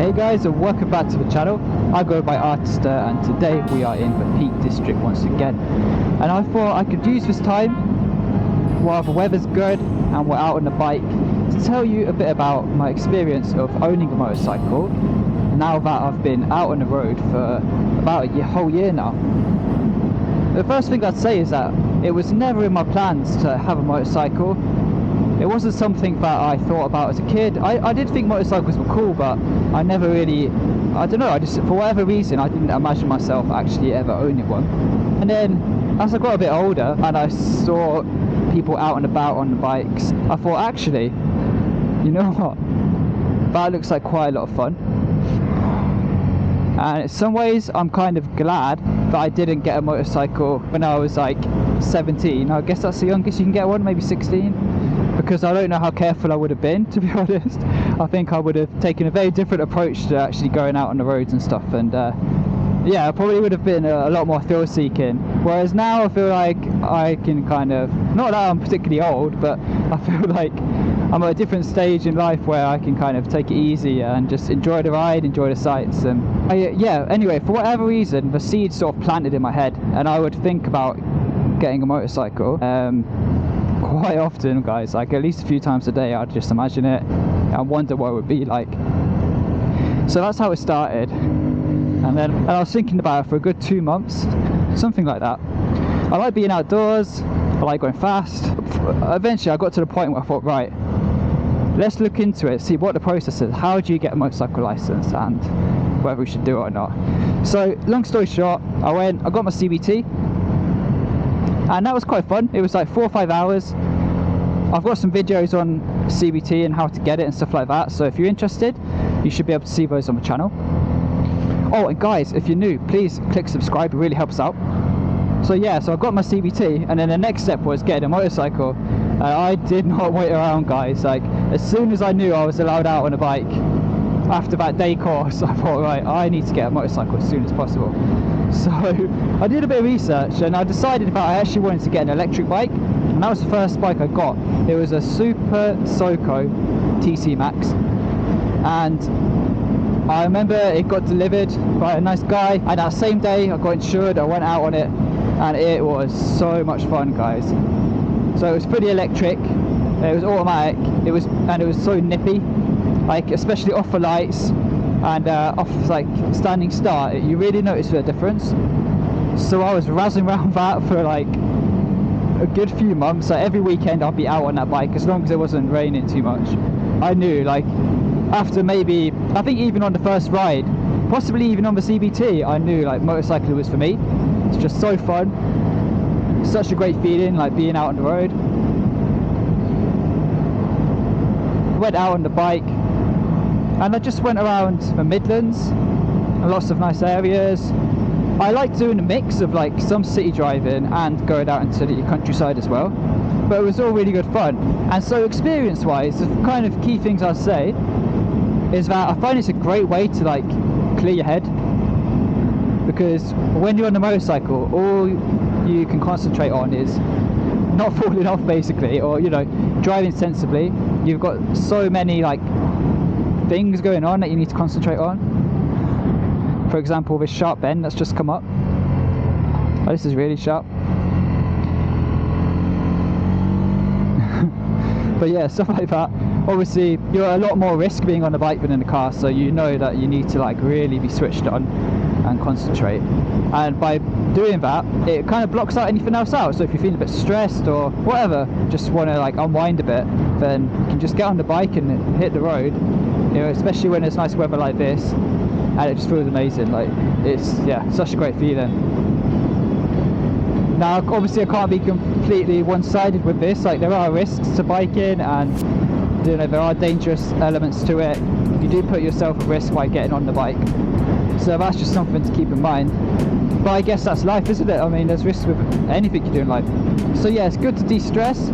Hey guys, and welcome back to the channel. I go by Artista, and today we are in the Peak District once again. And I thought I could use this time while the weather's good and we're out on the bike to tell you a bit about my experience of owning a motorcycle now that I've been out on the road for about a whole year now. The first thing I'd say is that it was never in my plans to have a motorcycle. It wasn't something that I thought about as a kid. I did think motorcycles were cool, but I never really, I don't know, I just, for whatever reason, I didn't imagine myself actually ever owning one. And then, as I got a bit older and I saw people out and about on the bikes, I thought, actually, you know what, that looks like quite a lot of fun. And in some ways, I'm kind of glad that I didn't get a motorcycle when I was like 17. I guess that's the youngest you can get one, maybe 16. Because I don't know how careful I would have been, to be honest. I think I would have taken a very different approach to actually going out on the roads and stuff. And yeah, I probably would have been a lot more thrill seeking. Whereas now I feel like I can kind of, not that I'm particularly old, but I feel like I'm at a different stage in life where I can kind of take it easy and just enjoy the ride, enjoy the sights. And yeah, anyway, for whatever reason, the seed sort of planted in my head, and I would think about getting a motorcycle quite often, guys. Like at least a few times a day, I'd just imagine it and wonder what it would be like. So that's how it started. And I was thinking about it for a good 2 months, something like that. I like being outdoors, I like going fast. Eventually I got to the point where I thought, right, let's look into it, see what the process is, how do you get a motorcycle license, and whether we should do it or not. So long story short, I got my CBT, and that was quite fun. It was like 4 or 5 hours. I've got some videos on CBT and how to get it and stuff like that, so if you're interested, you should be able to see those on the channel. Oh, and guys, if you're new, please click subscribe, it really helps out. So yeah, so I got my CBT, and then the next step was getting a motorcycle. I did not wait around, guys. Like, as soon as I knew I was allowed out on a bike after that day course, I thought, right, I need to get a motorcycle as soon as possible. So I did a bit of research, and I decided that I actually wanted to get an electric bike, and that was the first bike I got. It was a Super Soco TC Max, and I remember it got delivered by a nice guy, and that same day I got insured. I went out on it, and it was so much fun, guys. So it was fully electric, it was automatic, it was so nippy, like especially off the lights and off like standing start, you really notice the difference. So I was razzing around that for like a good few months. Like every weekend I'd be out on that bike, as long as it wasn't raining too much. I knew, like, after maybe, I think even on the first ride, possibly even on the CBT, I knew like motorcycling was for me. It's just so fun, such a great feeling, like being out on the road. I went out on the bike, and I just went around the Midlands, and lots of nice areas. I like doing a mix of like some city driving and going out into the countryside as well, but it was all really good fun. And so experience wise, the kind of key things I'd say is that I find it's a great way to like clear your head, because when you're on a motorcycle, all you can concentrate on is not falling off, basically, or, you know, driving sensibly. You've got so many like things going on that you need to concentrate on. For example, this sharp bend that's just come up. Oh, this is really sharp. But yeah, stuff like that. Obviously, you're at a lot more risk being on the bike than in the car, so you know that you need to like really be switched on and concentrate. And by doing that, it kind of blocks out anything else out. So if you're feeling a bit stressed or whatever, just want to like unwind a bit, then you can just get on the bike and hit the road. You know, especially when it's nice weather like this, and it just feels amazing. Like, it's, yeah, such a great feeling. Now, obviously, I can't be completely one-sided with this. Like, there are risks to biking, and you know, there are dangerous elements to it. You do put yourself at risk by getting on the bike, so that's just something to keep in mind. But I guess that's life, isn't it? I mean, there's risks with anything you do in life. So yeah, it's good to de-stress.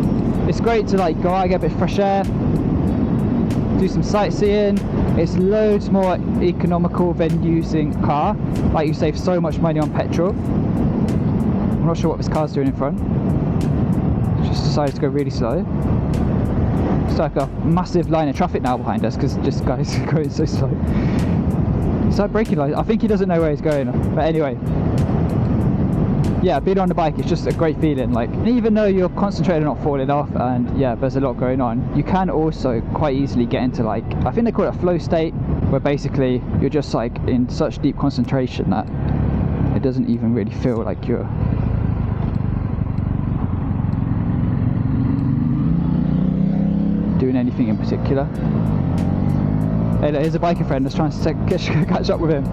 It's great to like go out, get a bit of fresh air, do some sightseeing. It's loads more economical than using a car. Like, you save so much money on petrol. I'm not sure what this car's doing in front. Just decided to go really slow. It's like a massive line of traffic now behind us because just guys are going so slow. It's like braking lights. I think he doesn't know where he's going. But anyway, yeah, being on the bike is just a great feeling. Like, even though you're concentrating on not falling off, and yeah, there's a lot going on, you can also quite easily get into, like, I think they call it a flow state, where basically you're just like in such deep concentration that it doesn't even really feel like you're doing anything in particular. Hey, here's a biker friend that's trying to catch up with him.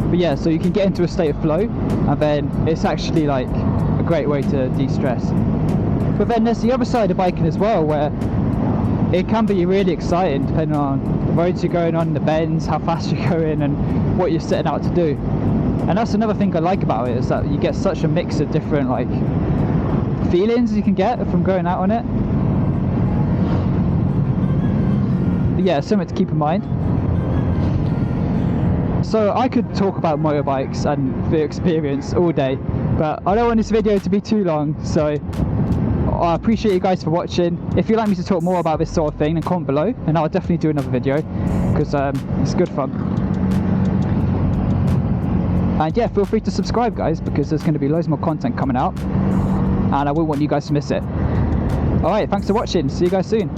But yeah, so you can get into a state of flow, and then it's actually like a great way to de-stress. But then there's the other side of biking as well, where it can be really exciting depending on the roads you're going on, the bends, how fast you're going, and what you're setting out to do. And that's another thing I like about it, is that you get such a mix of different like feelings you can get from going out on it. But yeah, something to keep in mind. So I could talk about motorbikes and the experience all day, but I don't want this video to be too long, so I appreciate you guys for watching. If you'd like me to talk more about this sort of thing, then comment below and I'll definitely do another video, because it's good fun. And yeah, feel free to subscribe, guys, because there's going to be loads more content coming out and I wouldn't want you guys to miss it. Alright, thanks for watching, see you guys soon.